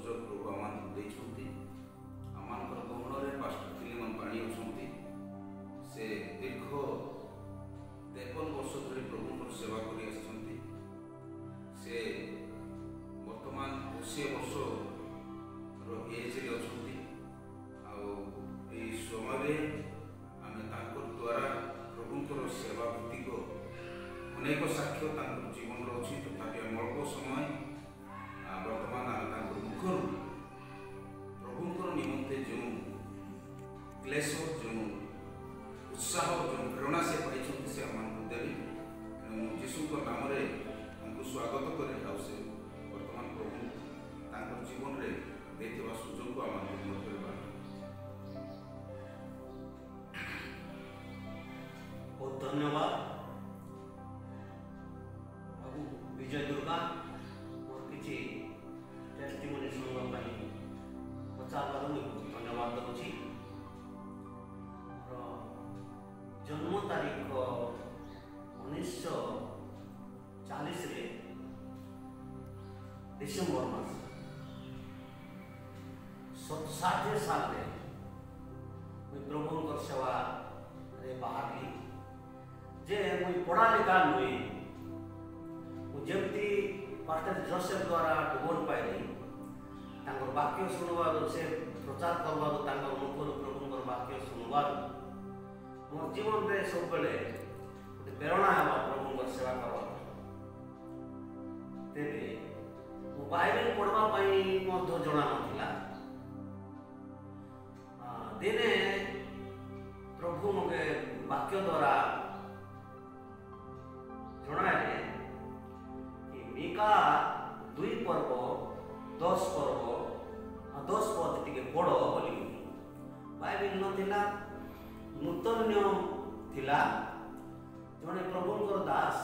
ସୁଯୋଗ ପ୍ରଭୁ ଆମମାନଙ୍କୁ ଦେଇଛନ୍ତି। ଆମମାନଙ୍କର ଗହଣରେ ପାଷ୍ଟର ଫିଲିମନ ପାଣି ଅଛନ୍ତି। ସେ ଦୀର୍ଘ 53 ବର୍ଷ ଧରି ପ୍ରଭୁଙ୍କର ସେବା କରି ଆସିଛନ୍ତି। ସେ ବର୍ତ୍ତମାନ 80 ବର୍ଷର ଏଜ୍ରେ ଅଛନ୍ତି। ଆଉ ଏହି ସମୟରେ ଆମେ ତାଙ୍କ ଦ୍ୱାରା ପ୍ରଭୁଙ୍କର ସେବା ଭିତ୍ତିକ ଅନେକ ସାକ୍ଷ୍ୟ ତାଙ୍କର ଜୀବନର ଅଛି। ତଥାପି ଆମେ ଅଳ୍ପ ସମୟ ବର୍ତ୍ତମାନ ଆମେ ତାଙ୍କ ମୁଖରୁ ପ୍ରଭୁଙ୍କର ନିମନ୍ତେ ଯେଉଁ କ୍ଲେଶ, ଯେଉଁ ଉତ୍ସାହ, ଯେଉଁ ପ୍ରେରଣା ସେ ପାଇଛନ୍ତି ସେ ଆମମାନଙ୍କୁ ଦେବି। ମୁଁ ଯୀଶୁଙ୍କ ନାମରେ ତାଙ୍କୁ ସ୍ୱାଗତ କରେ। ଆଉ ସେ ବର୍ତ୍ତମାନ ପ୍ରଭୁ ତାଙ୍କର ଜୀବନରେ ଦେଇଥିବା ସୁଯୋଗକୁ ଆମମାନଙ୍କୁ ମଧ୍ୟରେ ବାଣ୍ଟେ। बहुत धन्यवाद बाबू विजय दुर्गा और किसी टेस्टिमोनी सुनवाई पचार मुझे धन्यवाद दूँ। जन्म तारीख 1940 डिसेम्बर मास 60 साल मुझे प्रभु सेवा बाहरी जे मुझे पढ़ा लिखा नुहे मुझे पास्टर जोसेफ द्वारा डुबन पाइली वाक्य शुणवार से प्रचार करवार मुखर प्रभु वाक्य शुणवार मोर जीवन में सब बेले गोटे प्रेरणा है प्रभु सेवा करवा। तेरे बाइबल पढ़वाई जना ना दिने प्रभु मुझे वाक्य द्वारा जनाए कि मिका 2 पर्व 10 पर्व 10 पद टी पढ़ बोली बाइबल ना नूतन नियम थिला। जड़े प्रभुंकर दास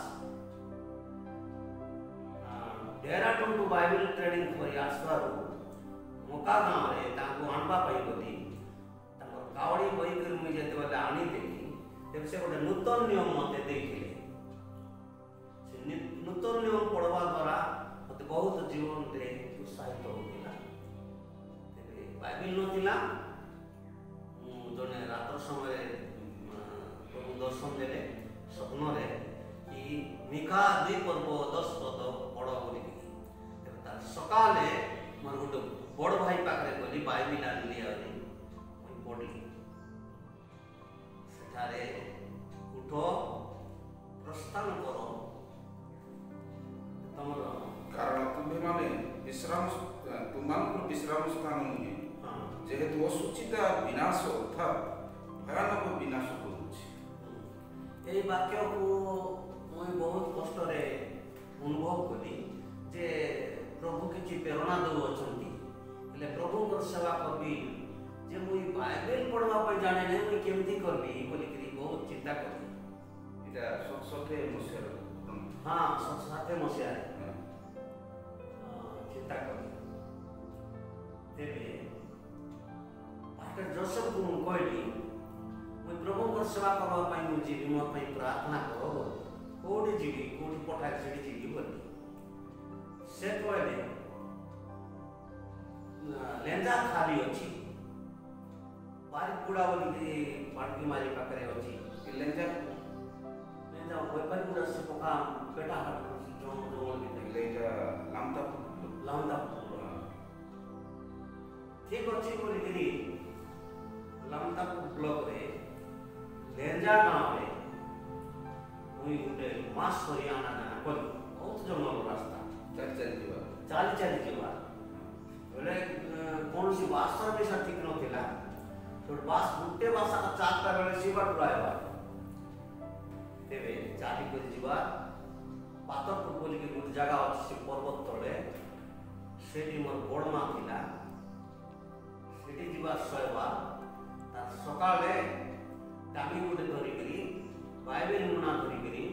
डेहराडून टू बाइबल ट्रेनिंग कर आसबार मोका गाँव में आनवाई गली कावड़ी बही कर मुझे जो आनीदेली तेज से गोटे नूतन नियम मत देते नूतन नियम पढ़वा द्वारा मत बहुत जीवन में उत्साहित होता। बाइबल ना जड़े रात समय प्रभु दर्शन देले स्वप्न कि मिका 2 पर्व 10 पद पढ़ बोली सकाले मोर गोटे बड़ भाई पाखे गली बाइबल आनी पढ़ी सेठारे उठ प्रस्थान कर तुम कारण तुम्हें माने विश्राम विश्राम स्थान नुहे जेहेतु असुचिता विनाश अर्थात भयानक विनाश करुच्छे। वाक्य को मुझे बहुत कष्ट अनुभव कली जे प्रभु किसी प्रेरणा दौरान प्रभु सेवा करी जे मुई बाइबल पढ़वा जाने नहीं मुई केमती करबी बोली बहुत चिंता करी। इटा 67 मसीहा हाँ 67 मसीहा चिंता करी तेरे पास्टर जोसेफ को कहली मुई प्रभु सेवा करवा जीवी मो प्रार्थना करो कौटी जीवी कौटी पठाए से जीवी बोली से कहले लेंजा खाली अच्छी बारिकगुड़ा बोली पाटकी मारी पाखे अच्छी लेंजा बारिकगुड़ा से पका पेटा लेंजा लामता ठीक अच्छी बोली लामता ब्लॉक रे लेंजा गाँव में मुई गोटे मास हरियाणा जाना कल बहुत जंगल रास्ता चाली जावा बोले कौन सी बास सर्विस ठीक ना तो बास गुटे बासा 4टा बेले सीवा टुराइबा तेरे चाली कर जीवा पातरपुर बोली कि गोटे जगह अच्छी पर्वत तले सेठी मोर बड़मा थिला सेठी जीवा सोयबा तार सकाळे टामी गोटे धरिकरी बाइबल मुना धरिकरी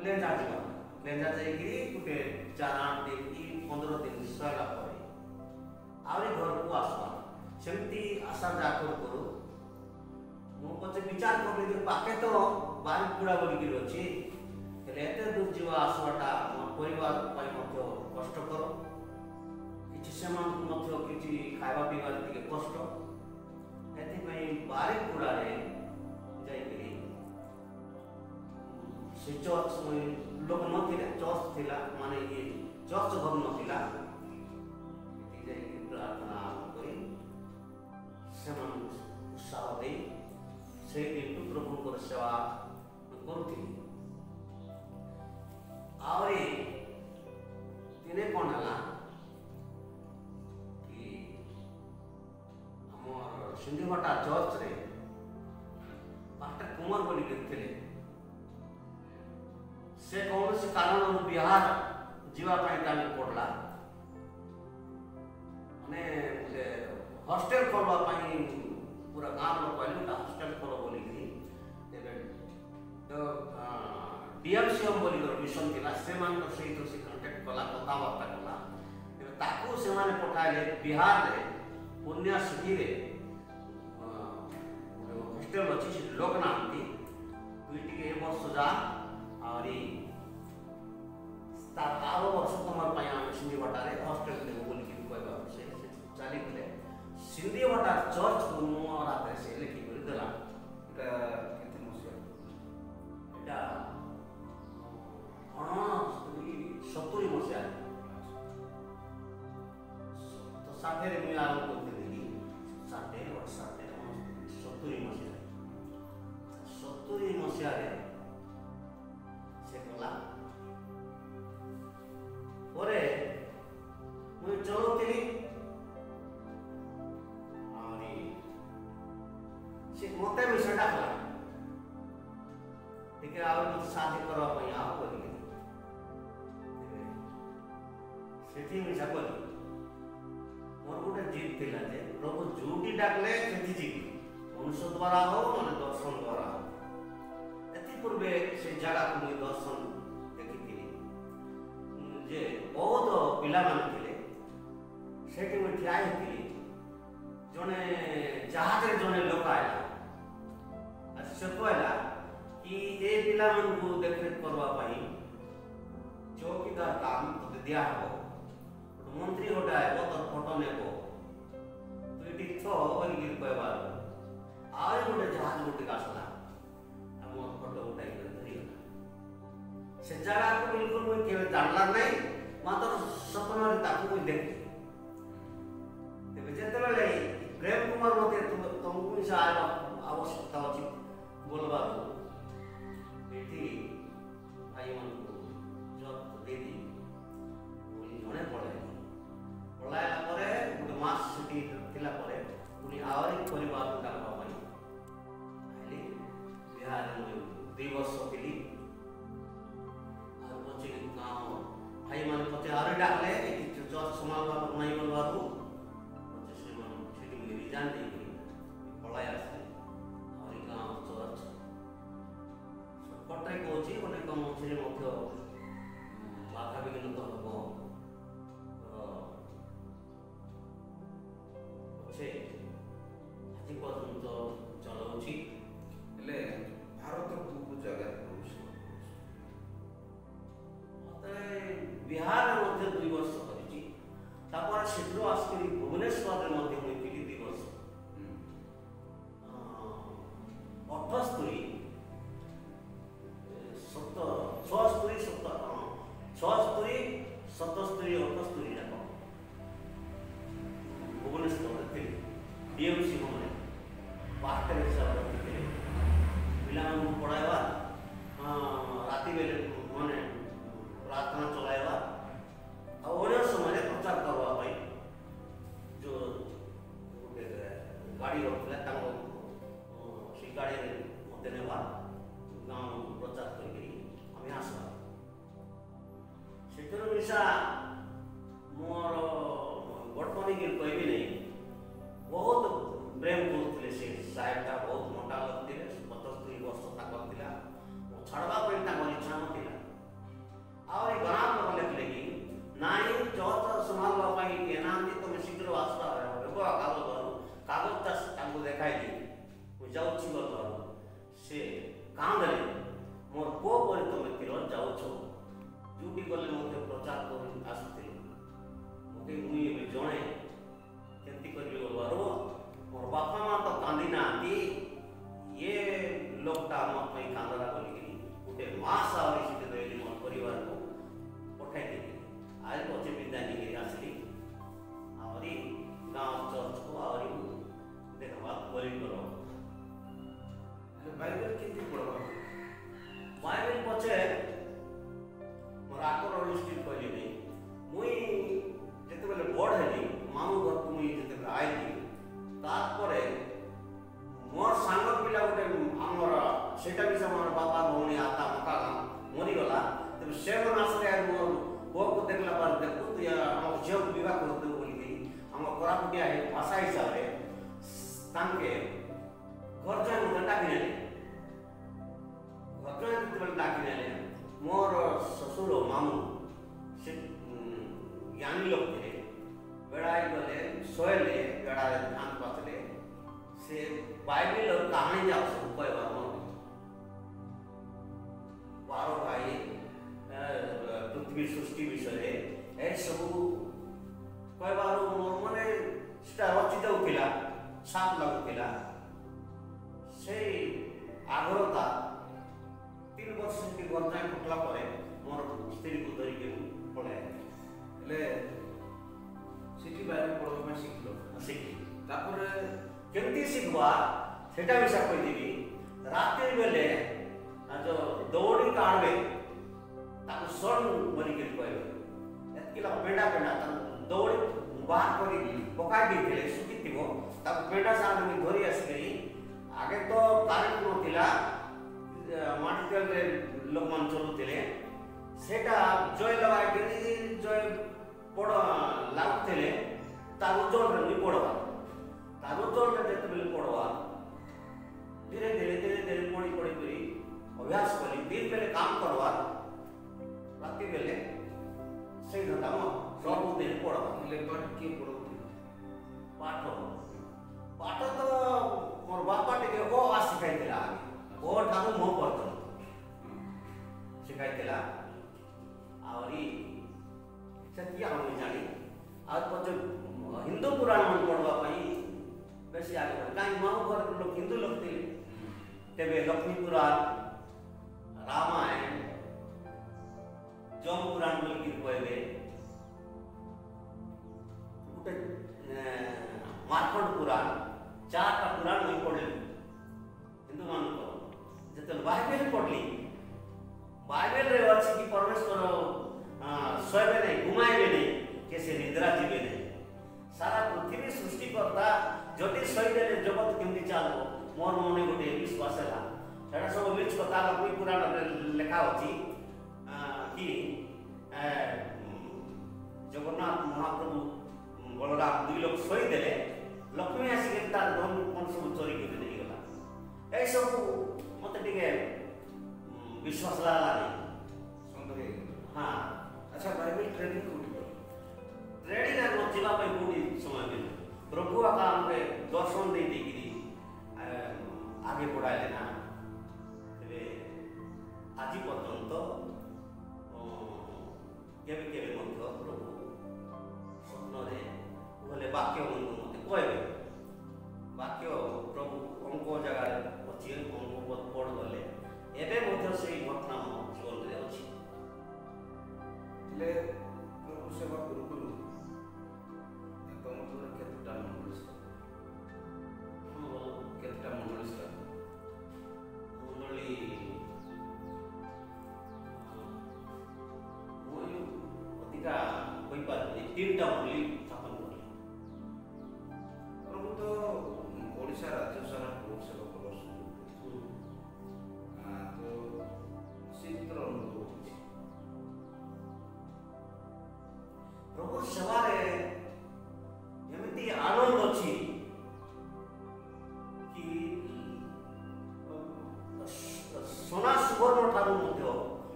लेंजा जीवा लेंजा जाइकरी गोटे 4-8 दिन की 15 दिन सोयला पड़े आवरी घर को आसबा सेमती आशा जाकर करू मो पचे विचार करले पाके तो बारिकगुड़ा बोलिकी अच्छी एत दूर जावा आसवाटा मोर परिवार कष्टकर किसी से मत କିଛି ଖାଇବା ପିଇବାରେ ଟିକେ କଷ୍ଟ, ଏଥିପାଇଁ ବାରିପଦାରେ ଯାଇକରି ସେ ଚର୍ଚ୍ଚ ଲୋକ ନଥିଲେ, ଚର୍ଚ୍ଚ ଥିଲା, ମାନେ ଇଏ ଚର୍ଚ୍ଚ ଘର ନଥିଲା, ସେଠି ଯାଇକି ପ୍ରାର୍ଥନା କରି ସେମାନଙ୍କୁ ଉତ୍ସାହ ଦେଇ ସେଇ ଦିନଠୁ ପ୍ରଭୁଙ୍କର ସେବା କରୁଥିଲି। ଆହୁରି ଦିନେ କ'ଣ ହେଲା କି ଆମର ସିନ୍ଧିଘଟା ଚର୍ଚ୍ଚରେ ପାଷ୍ଟର କୁମାର ବୋଲିକି ଥିଲେ, ସେ କୌଣସି କାରଣରୁ ବିହାର ଯିବା ପାଇଁ ତାଙ୍କୁ ପଡ଼ିଲା, ମାନେ ହଷ୍ଟେଲ ଖୋଲିବା ପାଇଁ ପୁରା ଗାଁ ଲୋକ କହିଲେ ଗୋଟେ ହଷ୍ଟେଲ ଖୋଲ ବୋଲିକିରି। ତେବେ DMCM ବୋଲିକର ମିଶନ ଥିଲା, ସେମାନଙ୍କ ସହିତ ସେ କଣ୍ଟାକ୍ଟ କଲା, କଥାବାର୍ତ୍ତା କଲା। ତେବେ ତାକୁ ସେମାନେ ପଠାଇଲେ ବିହାରରେ ପୂର୍ଣ୍ଣିଆ ସିଟିରେ ଗୋଟେ ହଷ୍ଟେଲ ଅଛି, ସେଠି ଲୋକ ନାହାନ୍ତି, ତୁଇ ଟିକେ ଏ ବର୍ଷ ଯା, ଆହୁରି ତା ଆର ବର୍ଷ ତୁମର ପାଇଁ ଆମେ ସିନ୍ଧିଘଟାରେ ହଷ୍ଟେଲ ଦେବୁ ବୋଲିକି କହିବା। ସେ ଚାଲିଗଲେ। ସିନ୍ଧିଘଟା ଚର୍ଚ୍ଚକୁ ମୋ ହାତରେ ସେ ଲେଖିକରି ଦେଲା। ଏଇଟା କେତେ ମସିହା? ଏଇଟା 1970 ମସିହାରେ। ତ 60ରେ ମୁଁ ଆରମ୍ଭ କରିଥିଲି, 70 ମସିହାରେ। 70 ମସିହାରେ ସେ କଲା ପରେ ମୁଁ ଚଳଉଥିଲି, ଆହୁରି ସେ ମତେ ମିଶା ଡାକଲା ଟିକେ ଆହୁରି ମୋତେ ସାହାଯ୍ୟ କରିବା ପାଇଁ ଆଉ କରିକି ସେଠି ମିଶା କଲି। ମୋର ଗୋଟେ ଜିଦ୍ ଥିଲା ଯେ ପ୍ରଭୁ ଯୋଉଠି ଡାକଲେ ସେଠି ଯିବି, ମନୁଷ୍ୟ ଦ୍ୱାରା ହଉ ମାନେ ଦର୍ଶନ ଦ୍ୱାରା ହଉ। ଏଥିପୂର୍ବେ ସେ ଜାଗାକୁ ମୁଁ ଦର୍ଶନ ଦେଖିଥିଲି ଯେ ବହୁତ ପିଲାମାନେ ଥିଲେ, ସେଠି ମୁଁ ଠିଆ ହେଇଥିଲି। ଜଣେ ଜାହାଜରେ ଜଣେ ଲୋକ ଆଇଲା, ସେ କହିଲା କି ଏ ପିଲାମାନଙ୍କୁ ଦେଖରେଖ କରିବା ପାଇଁ ଚୌକିଦାର କାମ ତୋତେ ଦିଆହବ, ଗୋଟେ ମନ୍ତ୍ରୀ ଗୋଟେ ଆଇବ, ତୋର ଫଟୋ ନେବ, ତୁ ଏଠି ଥ ବୋଲିକିରି କହିବାର। ଆହୁରି ଗୋଟେ ଜାହାଜ ଗୋଟେ ଆସିଲା, ମୋର ଫଟୋ ଉଠାଇକି ଧରିଗଲା। ସେ ଜାଗାକୁ ବିଲକୁଲ ମୁଁ କେବେ ଜାଣିଲା ନାହିଁ, ମାତ୍ର ସ୍ୱପ୍ନରେ ତାକୁ ମୁଁ ଦେଖିଲି। ତେବେ ଯେତେବେଳେ ପ୍ରେମ କୁମାର ମତେ ତମକୁ ମିଶା ଆବଶ୍ୟକତା ଅଛି ବୋଲବାକୁ, ଏଠି ଭାଇମାନଙ୍କୁ ଜବ୍ ଦେଇଦେଇ ଜଣେ ପଳାଇଲା ପରେ ଗୋଟେ ମାସ ସେଠି ଥିଲା ପରେ ପୁଣି ଆହୁରି ପରିବାରକୁ ଡାକବା ପାଇଁ ଆଇଲି। ବିହାରରେ ମୁଁ 2 ବର୍ଷ ଥିଲି। ଆଉ ପଛେ ଗାଁ ଭାଇମାନେ ପଛେ ଆହୁରି ଡାକଲେ, ଏଠି ଚର୍ଚ୍ଚ ସମାଜବାକୁ ନାହିଁ ବୋଲବାକୁ, ପଛେ ସେମାନେ ସେଠି ମୁଁ ରିଜାଇନ୍ ଦେଇକି ପଳାଇ ଆସିଲି। ଆହୁରି ଗାଁ ଚର୍ଚ୍ଚ ସର୍ଟକଟ୍ରେ କହୁଛି, ଅନେକ ମଝିରେ ମଧ୍ୟ ବାଧା ବିଘ୍ନ ତ ହବ। ପଛେ ଆଜି ପର୍ଯ୍ୟନ୍ତ ଚଳାଉଛି। ହେଲେ ଭାରତର କୋଉ ଜାଗାରେ ରହୁଛି? ମତେ ବିହାରରେ ମଧ୍ୟ 2 ବର୍ଷ କରିଛି। ତାପରେ ଶୀଘ୍ର ଆସିକରି ଭୁବନେଶ୍ୱରରେ ମଧ୍ୟ ହୋଇଥିଲି 2 ବର୍ଷ। 78 77 ଯାକ ଭୁବନେଶ୍ୱରରେ ଥିଲି। DMC ମାନେ ପାଷ୍ଟର ହିସାବରେ ଥିଲେ, ପିଲାମାନଙ୍କୁ ପଢ଼ାଇବା, ରାତି ବେଲେ ମାନେ ପ୍ରାର୍ଥନା ଚଲାଇବା, ଆଉ ଅନ୍ୟ ସମୟରେ ପ୍ରଚାର କରିବା ପାଇଁ ଯେଉଁ ଗୋଟେ ଗାଡ଼ି ରହୁଥିଲା, ତାଙ୍କ ସେ ଗାଡ଼ିରେ ମୋତେ ନେବା, ଗାଁ ପ୍ରଚାର କରିକି ଆମେ ଆସିବା। ସେଥିରୁ ମିଶା ମୋର ବର୍ତ୍ତମାନ କହିବି ନାହିଁ, ବହୁତ ପ୍ରେମ କରୁଥିଲେ। ସେ ସାହେବଟା ବହୁତ ମୋଟା ଲୋକ ଥିଲେ, 75 ବର୍ଷ ତାଙ୍କର ଥିଲା। ଛାଡ଼ବା ପାଇଁ ତାଙ୍କର ଇଚ୍ଛା ନଥିଲା। ଆଉ ଏ ଗାଁ ଲୋକ ଲେଖିଲେ କି ନାଇଁ, ଚର୍ଚ୍ଚ ସମ୍ଭାଳିବା ପାଇଁ କିଏ ନାହାନ୍ତି, ତମେ ଶୀଘ୍ର ଆସିବା। କାଗଜଟା ତାଙ୍କୁ ଦେଖାଇଲି, ମୁଁ ଯାଉଛି ଗଲାରୁ ସେ କାନ୍ଦରେ, ମୋର କୋଉ ପରି ତମେ ଥିଲ, ଯାଉଛ, ଯୋଉଠି ଗଲେ ମୋତେ ପ୍ରଚାର କରି ଆସୁଥିଲି। ମୋତେ ମୁଁ ଏବେ ଜଣେ कोरापुटिया भाषा हिसाब से तांके घर जाए मुझे डाकी नेले घर जाए कितने डाकी नेले मोर ससुर मामू से ज्ञानी लोग थे बेड़ा गले सोएले बेड़ा धान पातले से बाइबल और कहानी जाओ सब कोई बार बारो भाई पृथ्वी सृष्टि विषय ए सब कोई बार मोर मने सेटा रचित होतिला सात लागुतिला से आग्रता 3 वर्ष की गरजा फटला परे मोर स्त्री को धरी के पळे ले सिटी बारे पढो में शिखली तापर केमती शिखवा सेटा विषय कोइ दिबी रात्रि बेले जो दौड़ी काढबे ताको सन बनी के कहबे एतकिला पेंडा पेंडा दौड़ी बाहर करी पकाई देथिले सुकितिबो ताको पेंडा साथ में धरी आसकरी आगे तो तारीख नथिला माटी तेल रे लोक मन चलुतिले सेटा जय लगाय के जय पड़ लागुतिले तार उज्जवल रे पड़वा तार उज्जवल रे जते बेले पड़वा धीरे धीरे धीरे धीरे पड़ी पड़ी करी अभ्यास करी दिन बेले काम करवा राति बेले सही घंटा म सब दिन पड़वा ले पाठ के पड़ोती पाठ तो मोर बापा टिके ओ आ सिखाइतिला ओ ठानु मो पड़तो सिखाइतिला आवरी सत्या हम जानी आज पछ हिंदू पुराण मन पढ़वा पई बेसी आगे काई माओ घर लोग हिंदू लोग थे तेबे लक्ष्मी पुराण रामायण जम पुराण बोल के कहबे उटे मार्कंड पुराण 4 का पुराण में पढ़ले हिंदू मान को जतल बाइबल पढ़ली बाइबल रे अछि कि परमेश्वर सोएबे नहीं घुमाएबे नहीं कैसे निद्रा जीवे नहीं सारा पृथ्वी सृष्टि करता जदि सही देले जगत केमती चालबो मोर मने गोटे विश्वास है सेटा सब मिछ कथा लक्ष्मी पुराण लेखा अछि कि जगन्नाथ महाप्रभु बलराम दुई लोग सही देले लक्ष्मी आसी के तार धन मन सब चोरी के नहीं गला ए सब मते टिके विश्वास लागला नहीं सुंदर हां अच्छा बाइबल ट्रेनिंग कोठी ट्रेनिंग आ नथिबा पई कोठी समय में प्रभु आका हमके दर्शन दे देकिरी आगे बढ़ाइले ना तबे आजि पर्यंत केबे केबे मत प्रभु स्वप्न रे बोले वाक्य मन मते कहबे वाक्य प्रभु अंक जगह रे अछि अंक पढ़ गले एबे मते सेही घटना म जीवन रे अछि ले प्रभु सेवा करू करू एकदम मतलब केतटा मंडली मोय अधिका होई पारले 3टा मंडली स्थापन करले प्रभु तो ओडिशा राज्य सारा प्रभु सेवा करस तो चित्र अनुभव होछि प्रभु सेवा रे एमिति आनंद अछि कि सोना सुवर्ण ठारू मध्य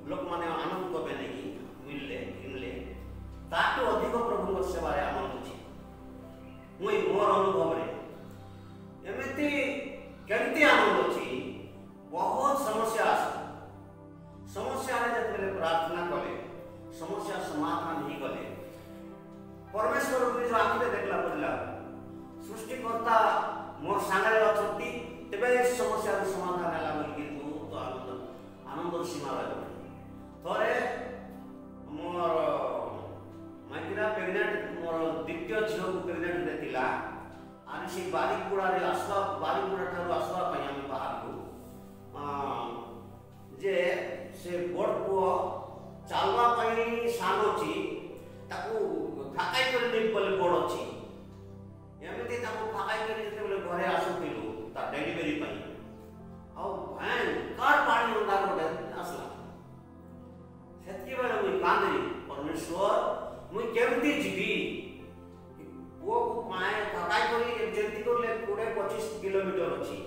लोक माने आनंद कबे नहीं मिलले किनले ताकि अधिक प्रभु सेवा रे आनंद अछि मुई मोर अनुभव रे एमिति केमती आनंद अछि बहुत समस्या आसे समस्या रे जते प्रार्थना करे समस्या समाधान ही गले परमेश्वर निज आखिरे देखला पड़ला सृष्टिकर्ता मोर सांगरे अछंती तेबे समस्या रो समाधान होला बोल कि बहुत आनंद सीमा रहे थरे मोर माइकिरा प्रेग्नेंट मोर द्वितीय झियो को प्रेग्नेंट देतिला आनी से बारीपुड़ा रे आसवा बारीपुड़ा ठारो आसवा पई हम बाहर को जे से बड़ पुओ चालवा पई सानोची ताकू फाकाई करे नहीं बोले बड़ अछि एमिति ताकू फाकाई करे जते बोले घरे आसुतिलु ता डेलीवरी पई आ भैन कार पानी उंदा रोडे आसला सेतकी बेले मुई कांदरी परमेश्वर मुई केमती जीवी वो को किलोमीटर अच्छी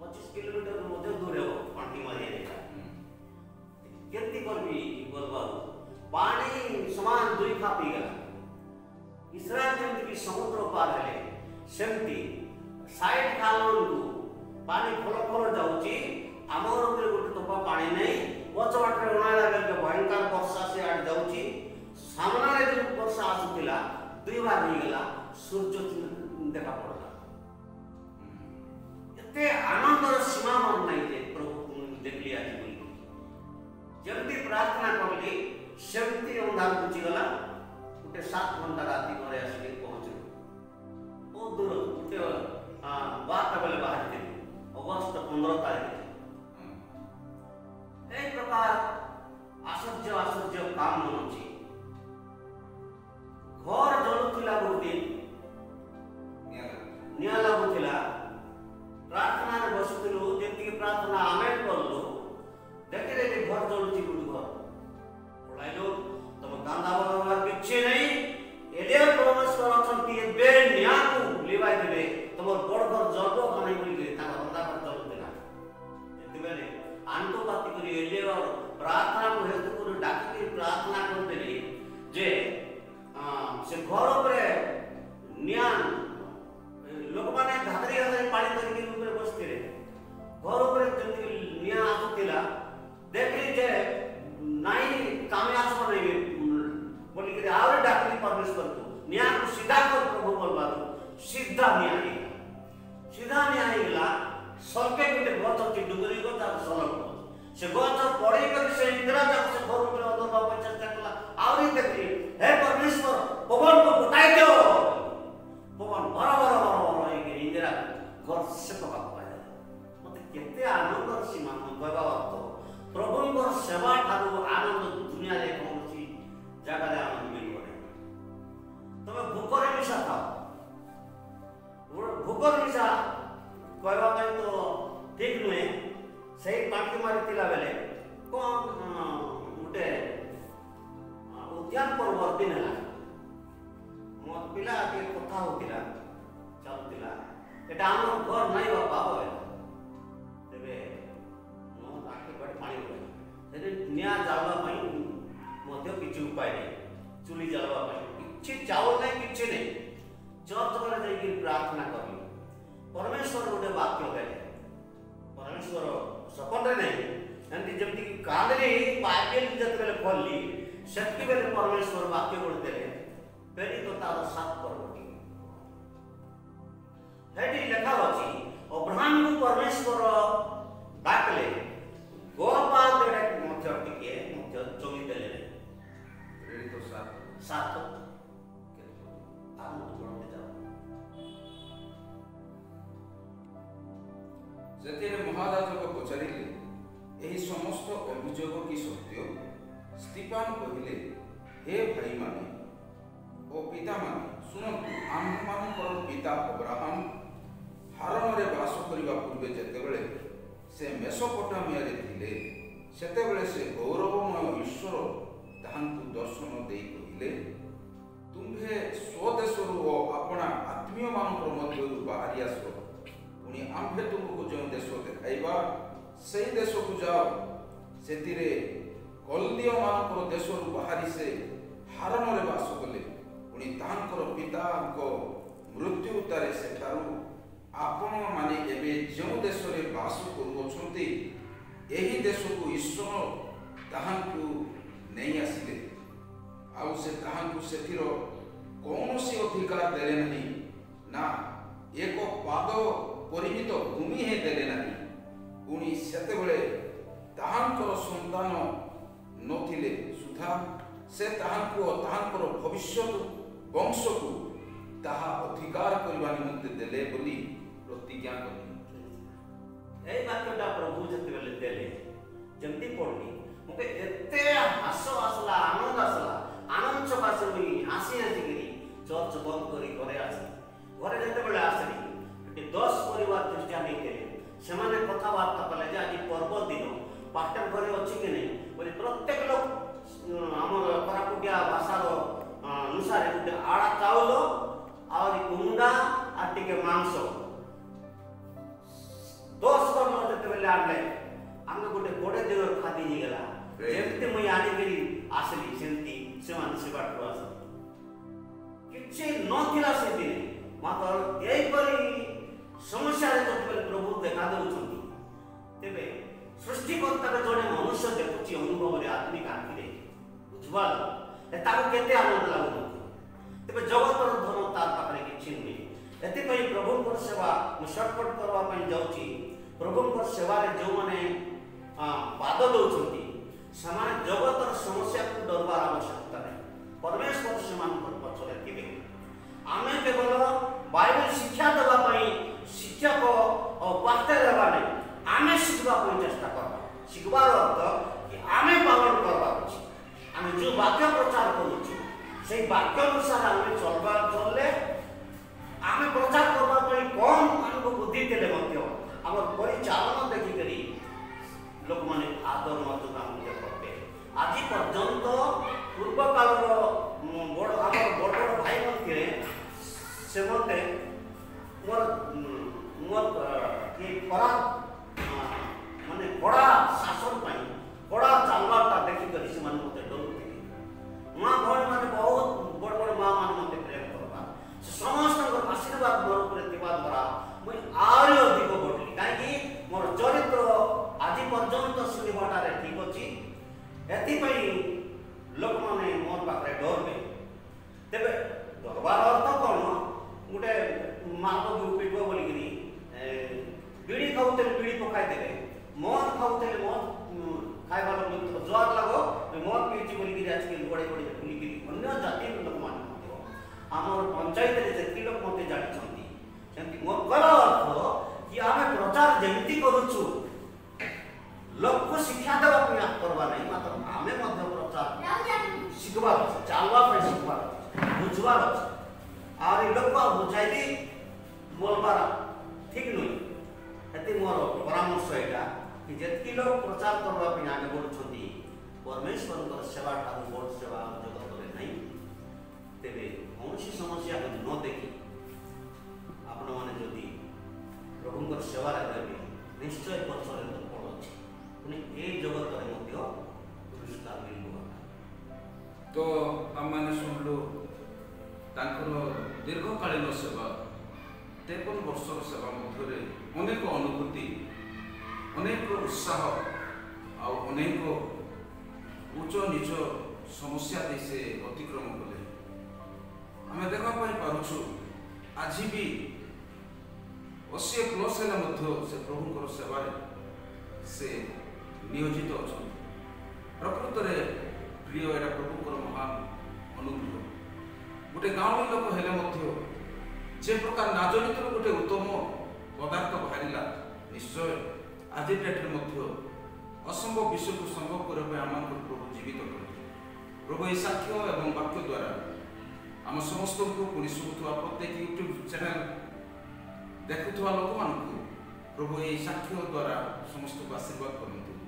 25 किलोमीटर मध्य दूर है पांटी मारिया केती करबी बोलबारू पानी समान दुई खा पी गला इस्राएल जेमती कि समुद्र पार हेले सेमती साइड खालन को पानी फल फल जाउची आमर ऊपर गोटे टोपा पानी नहीं पछवाटरे उणाला बेल भयंकर वर्षा से आड जाउची सामना रे जो वर्षा आसुतिला दुई बार हो गला सूर्य देखा पड़ला एते आनंदर सीमा मन नहीं जे प्रभु देखली आज बोली जल्दी प्रार्थना करली सेमती अंधार बुझी गला गोटे 7 घंटा राति घरे आसिक पहुंचल बहुत दूर गोटे 12टा बेले बाहर थे अगस्त 15 तारीख एक प्रकार आश्चर्य आश्चर्य काम मन अच्छी घर जलुला गोटे निया लगुला प्रार्थना बसुलु जमी प्रार्थना आमेन कलु देखिले घर जलुची गोटे घर पढ़ाइल तुम कांदा बनवार किछि नहीं एले परमेश्वर अछंती बे न्या को लिवाई देबे तुमर बड़ घर जलबो कनै बोली के ता रंदा घर जलुला एति बेले आंटो पाती करी एले और प्रार्थना को हेतु को डाकी प्रार्थना करतेली जे से घर ऊपर निया लोक माने धागरी हाथ पानी धरिक ऊपर बसथिले घर ऊपर जति निया आसुतिला देखली जे नाई कामे आसब नहीं बोली के आरे डाकली परमेश्वर को निया को सीधा कर प्रभु बोलबारू सीधा न्याय गला सरके गोटे गछ अच्छी डुगरी गछ आ सलक से गछ पड़े कर से इंदिरा जाक से घर ऊपर अदर बाबा चेष्टा कला आउरी देखली हे परमेश्वर पवन को बताई दो पवन बराबर इंदिरा घर से पका पाए मते केते आनंद सीमा कहबा अर्थ प्रभु सेवा ठारू आनंद दुनिया रे कौन जगह आनंद मिल तुम भूकर मिशा खाओ भूकर मिशा कहवा तो ठीक नुहे से पाटी मारी बेले कौन गोटे उद्यान पर्व दिन है मो पिला कथा होता चलुला एटा आम घर नहीं बापा तेरे पानी निया जावा किसी उपाय नहीं चुली जावा किसी चावल नहीं किसी नहीं चर्च में जाइए प्रार्थना करी परमेश्वर गोटे वाक्य देले परमेश्वर सपन नहीं जमी काले बाइबल जिते खोलली से परमेश्वर वाक्य गोटे देले फेरी तो तार 7 पर्वटी हेटी लेखा अछि अब्राहम को परमेश्वर डाकले गोपाल देड़े मध्य टिके मध्य जमी देले रेडी तो 7 जेतेरे महाराजक पचारिले एही समस्त अभियोग की सत्य स्टीफान कहिले हे भाई माने ओ पिता माने सुनतु आम्भ मानकर पिता अब्राहम हारण रे वास करिबा पूर्वे जेतेबेले से मेसोपोटामिया रे थिले सेतेबेले से गौरवमय ईश्वर ताहांकु दर्शन देई कहिले तुम्भे स्वदेशरु ओ अपना आत्मीय मानकर मध्यरु बाहरी आसो पुणी आम्भे तुमको जो देश देखाइबा से देश को जाओ सेतिरे कल्दीय मानकर देशरु बाहरी से हारण रे वास कले पुणी ताहांकर पिताको मृत्यु तारे सेठारु आपण माने एबे जो देश रे वास करूछंती एही देश को ईश्वर ताहांकु नहीं आसिले आउ से ताहांकु सेथिरो कौनसी अधिकार देले नहीं ना एक पाद परिमित भूमि हे देले नहीं पुणी सेतेबेले ताहांकर संतान नथिले सुधा से ताहांकु ताहांकर भविष्य वंश को ताहा अधिकार करबा निमंते देले बोली प्रतिज्ञा करली एई वाक्यटा प्रभु जेतेबेले देले जमती पड़ली मके एते हासो आसला आनंद सकाशे मुई हासी गिरी चर्च बंद करी घरे आसी घरे जेतेबेले आसली 10 परिवार दृष्टिया नहीं से माने कथाबार्ता कले जे आज पर्व दिन पास्टर घरे अछि कि नहीं बोले प्रत्येक लोग हमर कोरापुटिया भाषार अनुसार गोटे आड़ा चाउल और कुंडा आ टिके मांस नथिला से दिन मात्र एपरी समस्या जो प्रभु देखा दौरान तेरे सृष्टिकर्ता जड़े मनुष्य देखुची अनुभव आत्मिक आखिरे बुझवार केते आनंद लगुन तेरे जगतर धन तार पाखे कि नुहे एपाई प्रभु सेवा मुझे सर्टकट करने जाऊँगी प्रभु सेवा जो मैंने बाद दौरान से जगतर समस्या को डरबार आवश्यकता नहीं परमेश्वर से पचरे थे आम केवल बाइबल शिक्षा देवाई शिक्षक और पाठे देवा नहीं आम शिखवाई चेष्टा करवा शिखबार अर्थ कि आम पालन करवा आम जो वाक्य प्रचार करुचु से वाक्य अनुसार आम चलवा चलले आम प्रचार करने कम आमको बुद्धि देले आम परिचालन देखिक लोक मैंने आदर मत करते आज पर्यंत पूर्व काल बड़ बड़ भाई मंदिर से मत मोर कड़ा माने कड़ा शासन कड़ा चालवाटा देखिक से मत डरुते माँ भौणी मैंने बहुत बड़ बड़ माँ मैंने मत प्रेम करवा समस्त आशीर्वाद मोर उपर द्वारा मुझे आहरी अधिक बढ़ली कहीं मोर चरित्र आज पर्यंत सिनेमाटारे ठीक अच्छी एपाई लोक मैंने मोर पाखे डरबे तेरे डरबार अर्थ कौन गोटे मार्ग पिट बोलिकी बीड़ी खाऊे बीड़ी पकाईदे मद खाऊे मद खाइबार जुआर लग मद पीछे बोलिकी आज गोड़े गोड़े बुलिकी अन्य जाति लोक मैंने आमर पंचायत जी लोक मत जानी मोर कहला अर्थ कि आम प्रचार जमी करुचु लोक को शिक्षा देवा करवा नहीं मात्र आम प्रचार शिखबार अच्छे चलवाई शिखबार अच्छे बुझवार अच्छे और लोक बुझाई बोलबार ठीक नुहे ये मोर परामर्श यहाँ कि जितकी लोग प्रचार करने आगे बढ़ुं परमेश्वर सेवा ठार बड़ सेवा जगत में नहीं तेरे कौन समस्या को न देखी आपण मैंने जदि प्रभु सेवा रहे निश्चय पचर फल अच्छे पुणी ये जगत में पुरस्कार मिल तो आम मैंने शुणु दीर्घकालीन सेवा 53 वर्षर सेवा मध्य अनेक अनुभूति अनेक उत्साह अनेक उच्च नीच समस्या दे से अतिक्रम कले आम देखापी पार्छु आज भी 80+ से प्रभुंर सेवा से नियोजित अच्छा प्रकृत में प्रिय यहाँ प्रभुंर महान अनुभव गोटे गाँवी लोक हेले जे प्रकार नाजरित गोटे उत्तम पदार्थ बाहर निश्चय आज डेट्रे असंभव विषय को संभव करने आम प्रभु जीवित करते प्रभु ये साक्ष्य और वाक्य द्वारा आम समस्त को पुणी शुभुवा प्रत्येक यूट्यूब चैनल देखुवा लोक मान प्रभु ये साक्ष्य द्वारा समस्त को आशीर्वाद करते